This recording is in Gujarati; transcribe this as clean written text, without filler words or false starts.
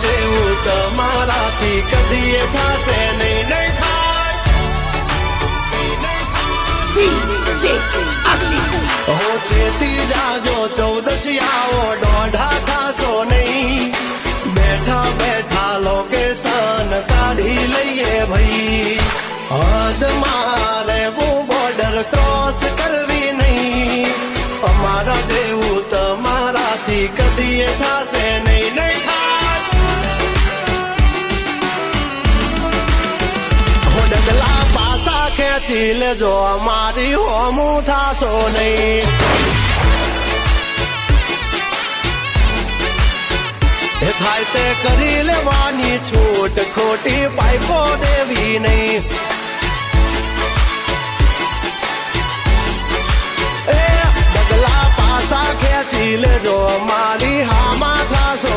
જેવું તમારાથી કદી થશે નહીં નહીં થાય હો ચેતી જાજો 14 આવો દોઢા થાશો નહીં બેઠા બેઠા લોકેશન કાઢી લઈએ ભાઈ હદમાં રહેવું બોર્ડર ક્રોસ કરવી નહીં અમારા જેવું તમારાથી કદી થશે નહીં નહીં થાય ડગલા પાસા ખેંચી લેજો અમારી હોમું થાશો નહીં થાય તે કરી લેવાની છૂટ ખોટી પાઇપો દેવી નહીં એ ડગલા પાસા ખેંચી લેજો મારી હામાં થાશો